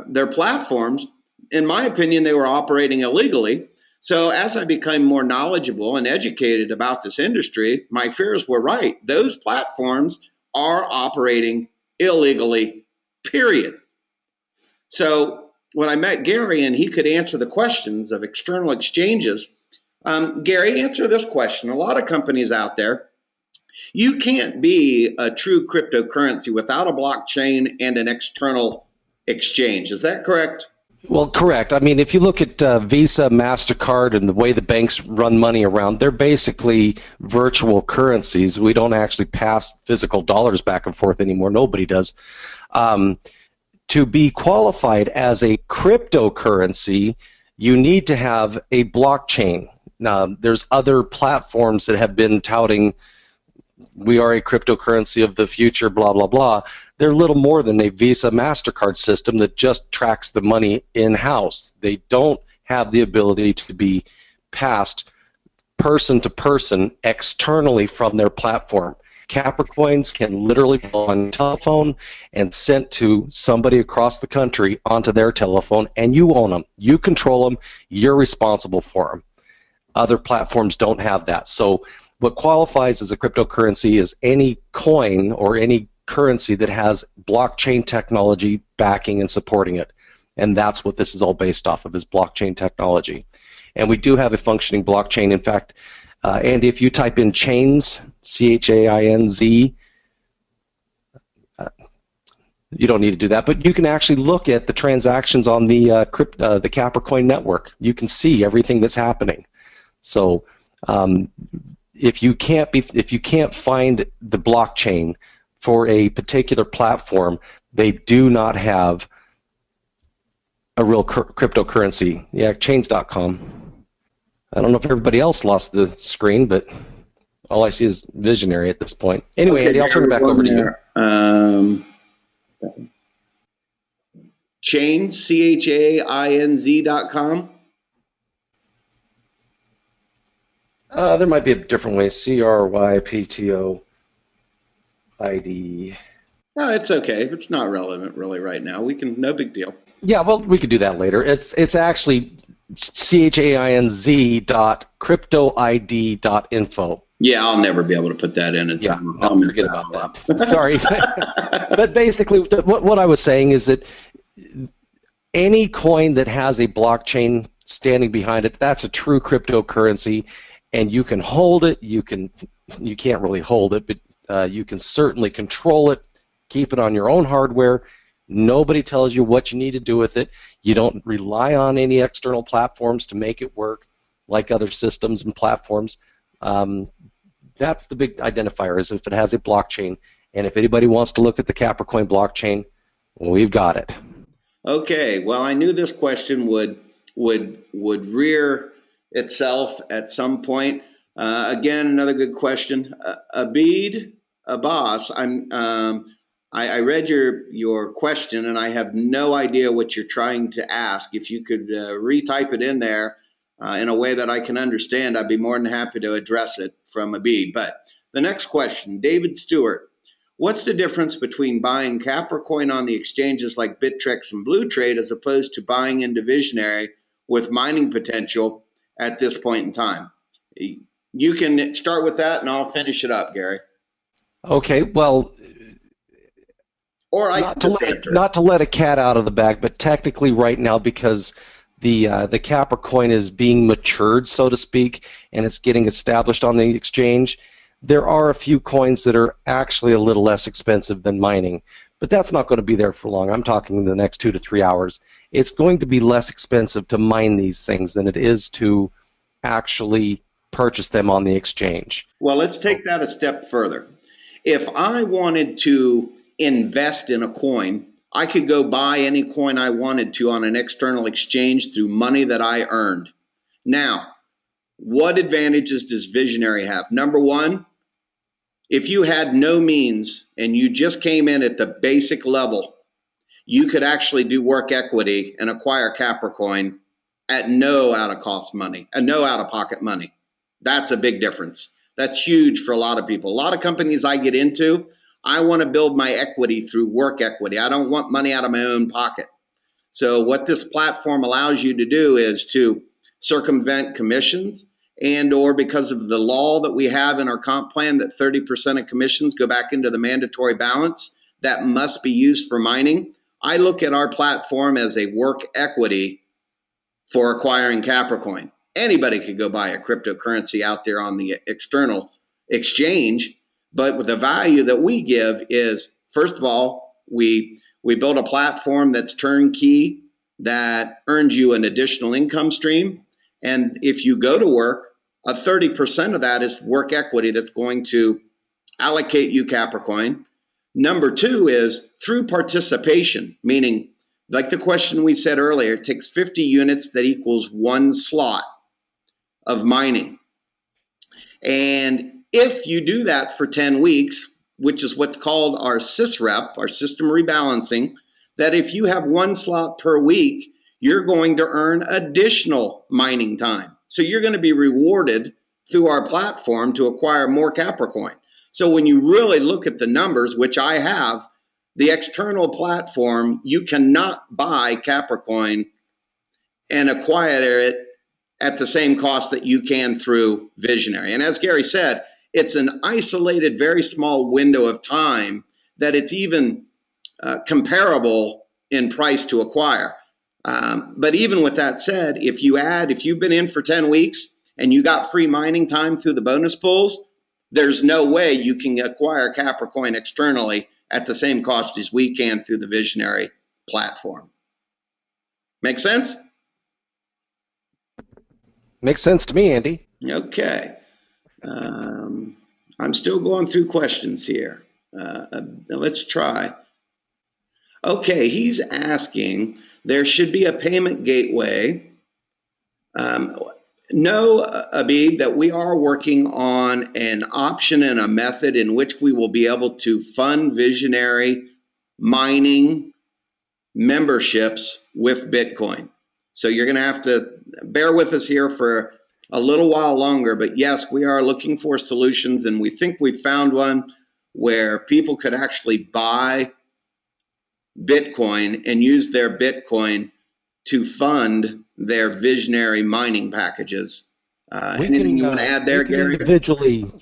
their platforms, in my opinion, they were operating illegally. So as I became more knowledgeable and educated about this industry, my fears were right. Those platforms are operating illegally, period. So when I met Gary and he could answer the questions of external exchanges, Gary, answer this question. A lot of companies out there, you can't be a true cryptocurrency without a blockchain and an external exchange. Is that correct? Well, correct. I mean, if you look at Visa, MasterCard, and the way the banks run money around, they're basically virtual currencies. We don't actually pass physical dollars back and forth anymore. Nobody does. To be qualified as a cryptocurrency, you need to have a blockchain. Now, there's other platforms that have been touting, we are a cryptocurrency of the future, blah, blah, blah. They're little more than a Visa, MasterCard system that just tracks the money in-house. They don't have the ability to be passed person to person externally from their platform. Capricoins can literally go on your telephone and sent to somebody across the country onto their telephone, and you own them. You control them. You're responsible for them. Other platforms don't have that. So what qualifies as a cryptocurrency is any coin or any currency that has blockchain technology backing and supporting it. And that's what this is all based off of, is blockchain technology. And we do have a functioning blockchain. In fact, And if you type in chains, CHAINZ, you don't need to do that, but you can actually look at the transactions on the Capricoin network. You can see everything that's happening. So if you can't find the blockchain for a particular platform, they do not have a real cryptocurrency. Yeah, chains.com. I don't know if everybody else lost the screen, but all I see is visionary at this point. Anyway, okay, Andy, I'll turn it back over to you. Chains, CHAINZ.com. There might be a different way. CRYPTO ID. No, it's okay. It's not relevant really right now. We can, no big deal. Yeah, well, we could do that later. It's actually CHAINZ.cryptoid.info. Yeah, I'll never be able to put that in time. Yeah, I'll miss that about that. Sorry. But basically, what I was saying is that any coin that has a blockchain standing behind it, that's a true cryptocurrency, and you can hold it. You can't really hold it, but you can certainly control it, keep it on your own hardware. Nobody tells you what you need to do with it. You don't rely on any external platforms to make it work like other systems and platforms. That's the big identifier, is if it has a blockchain. And if anybody wants to look at the Capricoin blockchain, we've got it. Okay, well, I knew this question would rear itself at some point. Again, another good question. Abid Abbas, I read your question, and I have no idea what you're trying to ask. If you could retype it in there in a way that I can understand, I'd be more than happy to address it from Abid. But the next question, David Stewart. What's the difference between buying Capricoin on the exchanges like Bittrex and Blue Trade as opposed to buying into Visionary with mining potential at this point in time? You can start with that, and I'll finish it up, Gary. Okay, well, or not to let a cat out of the bag, but technically right now, because the Capricoin is being matured, so to speak, and it's getting established on the exchange, there are a few coins that are actually a little less expensive than mining, but that's not going to be there for long. I'm talking the next 2 to 3 hours. It's going to be less expensive to mine these things than it is to actually purchase them on the exchange. Well, let's take that a step further. If I wanted to invest in a coin, I could go buy any coin I wanted to on an external exchange through money that I earned. Now, what advantages does Visionary have? Number one, if you had no means and you just came in at the basic level, you could actually do work equity and acquire Capricoin at no out-of-pocket money. That's a big difference. That's huge for a lot of people. A lot of companies I get into, I want to build my equity through work equity. I don't want money out of my own pocket. So what this platform allows you to do is to circumvent commissions, and or because of the law that we have in our comp plan that 30% of commissions go back into the mandatory balance that must be used for mining. I look at our platform as a work equity for acquiring Capricoin. Anybody could go buy a cryptocurrency out there on the external exchange, but with the value that we give is, first of all, we build a platform that's turnkey that earns you an additional income stream. And if you go to work, a 30% of that is work equity that's going to allocate you Capricoin. Number two is through participation, meaning like the question we said earlier, it takes 50 units that equals 1 slot of mining. And if you do that for 10 weeks, which is what's called our SysRep, our system rebalancing, that if you have 1 slot per week, you're going to earn additional mining time. So you're going to be rewarded through our platform to acquire more Capricoin. So when you really look at the numbers, which I have, the external platform, you cannot buy Capricoin and acquire it at the same cost that you can through Visionary. And as Gary said, it's an isolated, very small window of time that it's even comparable in price to acquire. But even with that said, if you've been in for 10 weeks and you got free mining time through the bonus pools, there's no way you can acquire Capricoin externally at the same cost as we can through the Visionary platform. Make sense? Makes sense to me, Andy. Okay. I'm still going through questions here. Let's try. Okay, he's asking, there should be a payment gateway. No, Abid, that we are working on an option and a method in which we will be able to fund Visionary mining memberships with Bitcoin. So you're going to have to bear with us here for a little while longer. But yes, we are looking for solutions, and we think we found one where people could actually buy Bitcoin and use their Bitcoin to fund their Visionary mining packages. Anything you want to add there, Gary?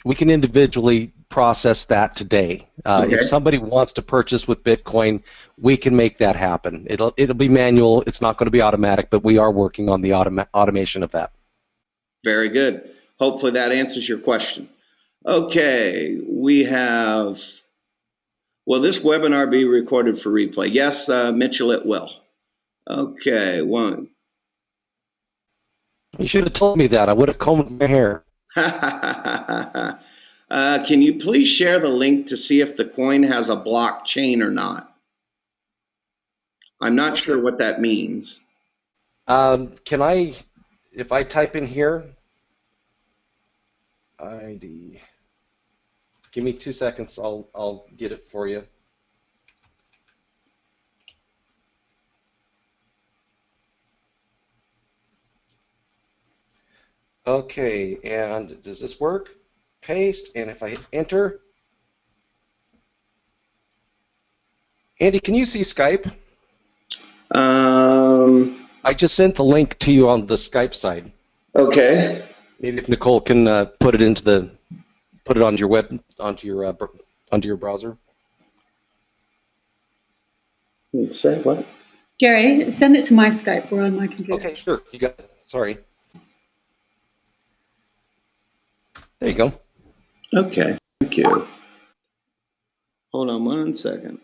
We can individually process that today. Okay. If somebody wants to purchase with Bitcoin, we can make that happen. It'll be manual. It's not going to be automatic, but we are working on the automation of that. Very good. Hopefully that answers your question. Okay, we have, will this webinar be recorded for replay? Yes, Mitchell, it will. Okay, one. You should have told me that. I would have combed my hair. Can you please share the link to see if the coin has a blockchain or not? I'm not sure what that means. Can I, if I type in here, ID, give me 2 seconds, I'll get it for you. Okay, and does this work? Paste, and if I hit enter, Andy, can you see Skype? I just sent the link to you on the Skype side. Okay. Maybe if Nicole can put it onto your onto your browser. Say what? Gary, send it to my Skype. We're on my computer. Okay, sure. You got it. Sorry. There you go. Okay, thank you. Hold on 1 second.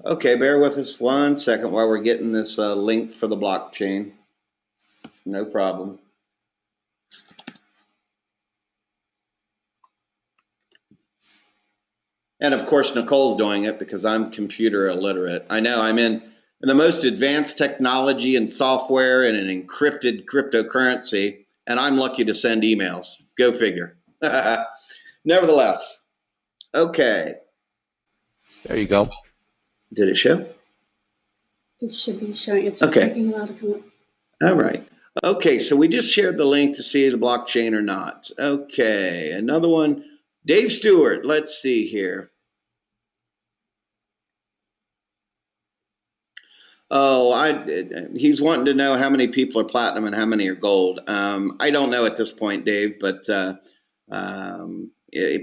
Okay, bear with us 1 second while we're getting this link for the blockchain. No problem. And of course, Nicole's doing it because I'm computer illiterate. I know I'm in the most advanced technology and software and an encrypted cryptocurrency, and I'm lucky to send emails. Go figure. Nevertheless, okay. There you go. Did it show? It should be showing. It's just Okay. taking a while to come up. All right. Okay, so we just shared the link to see the blockchain or not. Okay, another one. Dave Stewart, let's see here. Oh, he's wanting to know how many people are platinum and how many are gold. I don't know at this point, Dave, but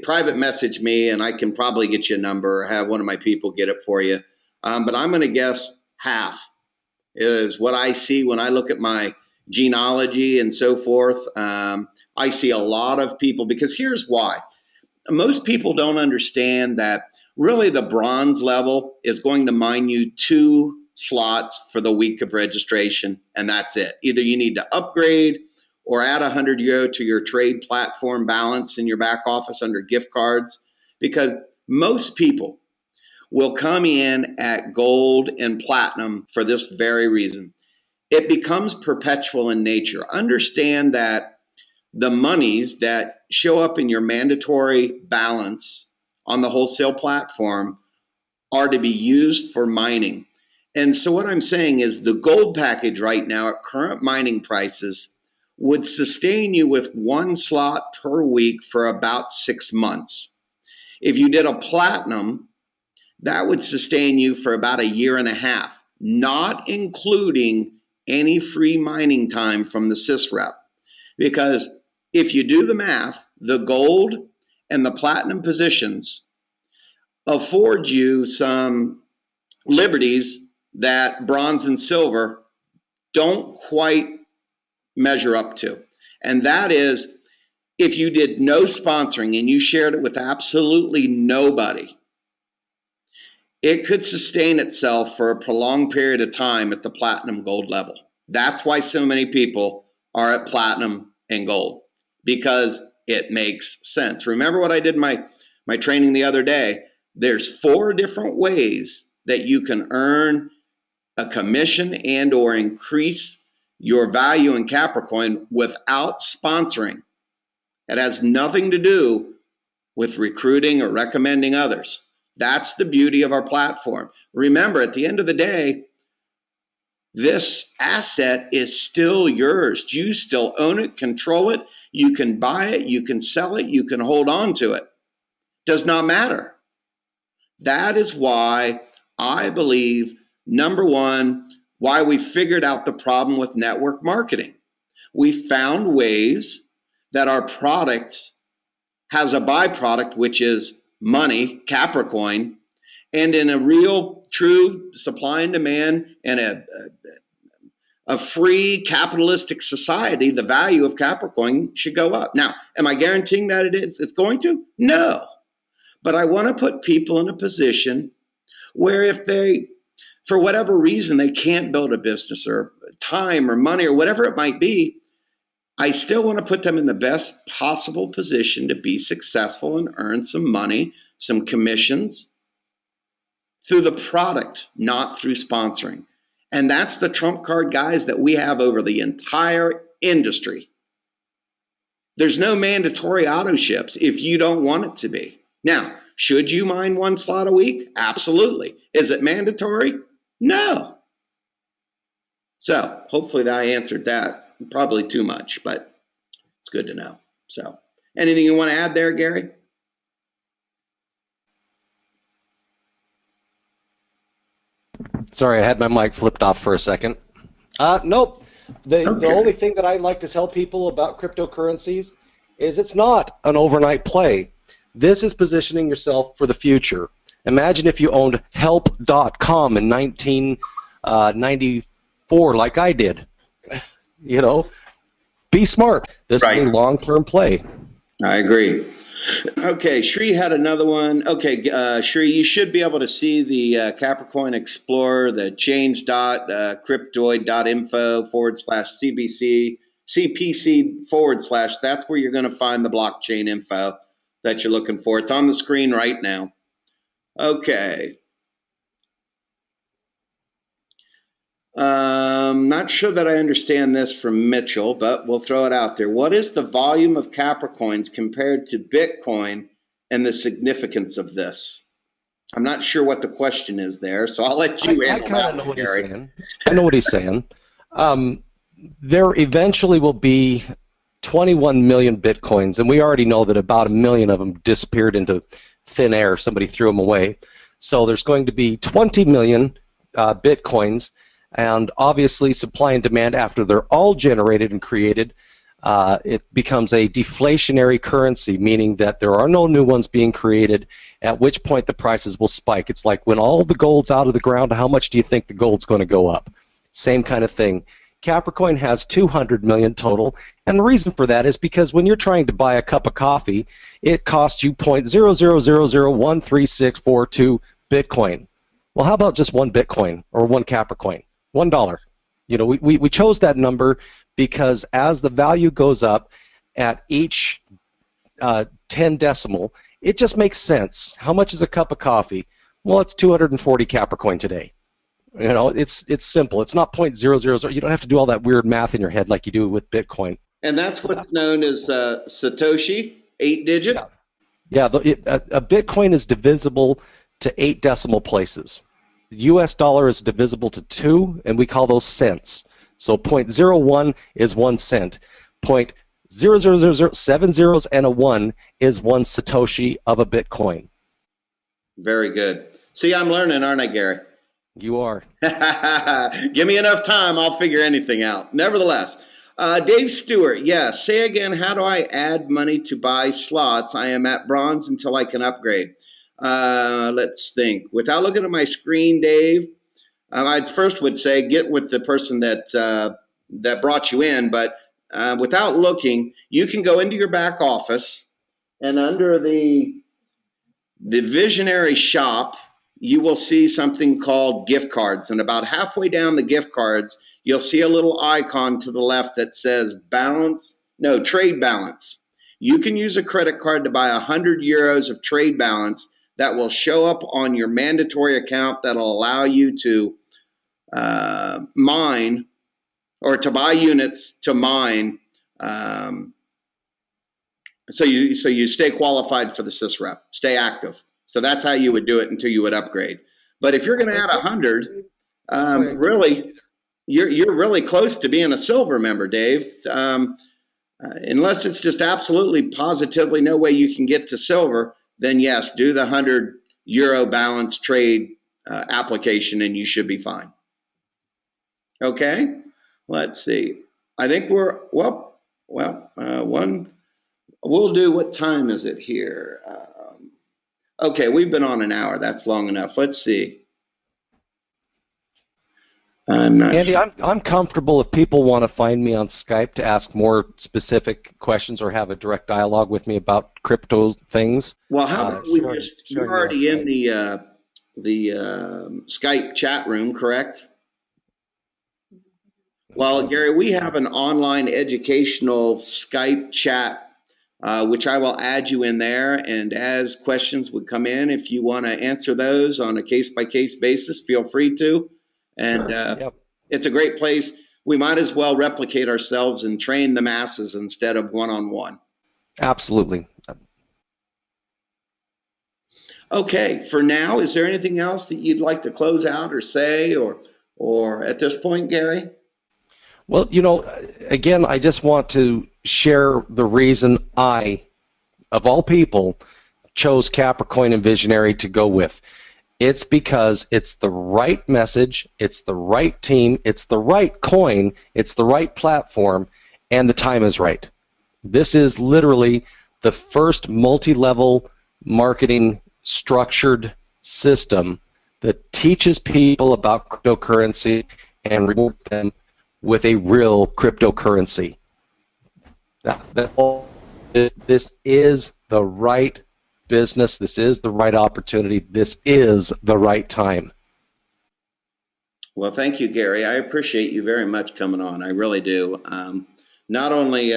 private message me and I can probably get you a number or have one of my people get it for you. But I'm going to guess half is what I see when I look at my genealogy and so forth. I see a lot of people, because here's why. Most people don't understand that really the bronze level is going to mine you 2 slots for the week of registration, and that's it. Either you need to upgrade or add 100 euro to your trade platform balance in your back office under gift cards, because most people will come in at gold and platinum for this very reason. It becomes perpetual in nature. Understand that the monies that show up in your mandatory balance on the wholesale platform are to be used for mining. And so what I'm saying is the gold package right now at current mining prices would sustain you with 1 slot per week for about 6 months. If you did a platinum, that would sustain you for about 1.5 years, not including any free mining time from the sysrep. Because if you do the math, the gold and the platinum positions afford you some liberties that bronze and silver don't quite measure up to. And that is, if you did no sponsoring and you shared it with absolutely nobody, it could sustain itself for a prolonged period of time at the platinum gold level. That's why so many people are at platinum and gold, because it makes sense. Remember what I did in my training the other day? There's 4 different ways that you can earn a commission and or increase your value in Capricoin without sponsoring. It has nothing to do with recruiting or recommending others. That's the beauty of our platform. Remember, at the end of the day, this asset is still yours. You still own it, control it. You can buy it, you can sell it, you can hold on to it. Does not matter. That is why I believe, number one, why we figured out the problem with network marketing. We found ways that our product has a byproduct, which is money, Capricoin, and in a real, true supply and demand and a free capitalistic society, the value of Capricoin should go up. Now, am I guaranteeing that it's going to? No. But I want to put people in a position where if they, for whatever reason, they can't build a business or time or money or whatever it might be, I still want to put them in the best possible position to be successful and earn some money, some commissions through the product, not through sponsoring. And that's the trump card, guys, that we have over the entire industry. There's no mandatory auto ships if you don't want it to be. Now, should you mine 1 slot a week? Absolutely. Is it mandatory? No. So hopefully that I answered that. Probably too much, but it's good to know. So anything you want to add there, Gary? Sorry, I had my mic flipped off for a second. Nope. The only thing that I like to tell people about cryptocurrencies is it's not an overnight play. This is positioning yourself for the future. Imagine if you owned help.com in 1994 like I did. You know, be smart. This is a long-term play. I agree. Okay, Shri had another one. Okay, Shri, you should be able to see the Capricoin Explorer, the change.cryptoid.info/CBC, CPC/. That's where you're going to find the blockchain info that you're looking for. It's on the screen right now. Okay. Not sure that I understand this from Mitchell, but we'll throw it out there. What is the volume of Capricoins compared to Bitcoin and the significance of this? I'm not sure what the question is there, so I'll let you handle that one, Gary. I know what he's saying. There eventually will be 21 million Bitcoins, and we already know that about 1 million of them disappeared into thin air. Somebody threw them away. So there's going to be 20 million Bitcoins. And obviously, supply and demand, after they're all generated and created, it becomes a deflationary currency, meaning that there are no new ones being created, at which point the prices will spike. It's like when all the gold's out of the ground, how much do you think the gold's going to go up? Same kind of thing. Capricoin has 200 million total, and the reason for that is because when you're trying to buy a cup of coffee, it costs you 0.000013642 Bitcoin. Well, how about just 1 Bitcoin or 1 Capricoin? $1. You know, we chose that number because as the value goes up at each 10 decimal, it just makes sense. How much is a cup of coffee? Well, it's 240 Capricoin today. You know, it's simple. It's not 0.000. You don't have to do all that weird math in your head like you do with Bitcoin. And that's what's known as Satoshi, 8 digits? Yeah, a Bitcoin is divisible to 8 decimal places. The US dollar is divisible to 2, and we call those cents. So 0.01 is 1 cent. 0.000, 7 zeros and a 1 is 1 Satoshi of a Bitcoin. Very good. See, I'm learning, aren't I, Gary? You are. Give me enough time, I'll figure anything out. Nevertheless, Dave Stewart, yes. Say again, how do I add money to buy slots? I am at bronze until I can upgrade. Let's think. Without looking at my screen, Dave, I first would say get with the person that brought you in, but without looking, you can go into your back office and under the visionary shop, you will see something called gift cards. And about halfway down the gift cards, you'll see a little icon to the left that says trade balance. You can use a credit card to buy 100 euros of trade balance that will show up on your mandatory account that'll allow you to mine or to buy units to mine. So you stay qualified for the SysRep, stay active. So that's how you would do it until you would upgrade. But if you're going to add 100, really, you're really close to being a silver member, Dave. Unless it's just absolutely positively no way you can get to silver, then yes, do the 100 euro balance trade application and you should be fine. Okay, let's see. I think we're, we'll do, what time is it here? Okay, we've been on an hour. That's long enough. Let's see. Andy, I'm comfortable if people want to find me on Skype to ask more specific questions or have a direct dialogue with me about crypto things. Well, how about you're already in the Skype chat room, correct? Well, Gary, we have an online educational Skype chat, which I will add you in there. And as questions would come in, if you want to answer those on a case-by-case basis, feel free to. And It's a great place. We might as well replicate ourselves and train the masses instead of one-on-one. Absolutely. Okay, for now, is there anything else that you'd like to close out or say or at this point, Gary? Well, again, I just want to share the reason I, of all people, chose Capricoin and Visionary to go with. It's because it's the right message, it's the right team, it's the right coin, it's the right platform, and the time is right. This is literally the first multi-level marketing structured system that teaches people about cryptocurrency and rewards them with a real cryptocurrency. This is the right business. This is the right opportunity. This is the right time. Well, thank you, Gary. I appreciate you very much coming on. I really do. Not only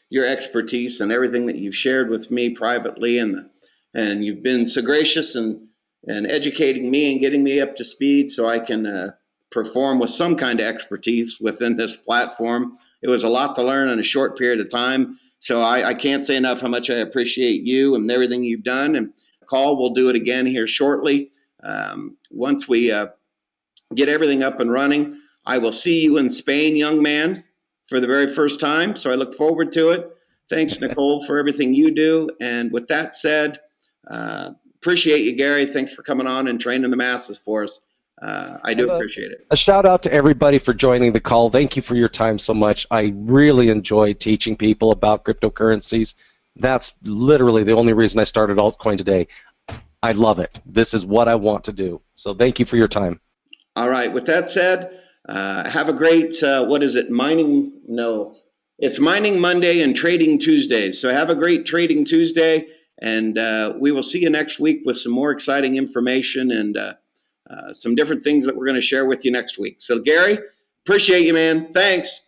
your expertise and everything that you've shared with me privately, and you've been so gracious and educating me and getting me up to speed so I can perform with some kind of expertise within this platform. It was a lot to learn in a short period of time. So I can't say enough how much I appreciate you and everything you've done. And Call, we'll do it again here shortly. Once we get everything up and running, I will see you in Spain, young man, for the very first time. So I look forward to it. Thanks, Nicole, for everything you do. And with that said, appreciate you, Gary. Thanks for coming on and training the masses for us. I do appreciate it. A shout out to everybody for joining the call. Thank you for your time so much. I really enjoy teaching people about cryptocurrencies. That's literally the only reason I started Altcoin today. I love it. This is what I want to do. So thank you for your time. All right. With that said, have a great, what is it? It's Mining Monday and Trading Tuesday. So have a great Trading Tuesday, and we will see you next week with some more exciting information and some different things that we're going to share with you next week. So, Gary, appreciate you, man. Thanks.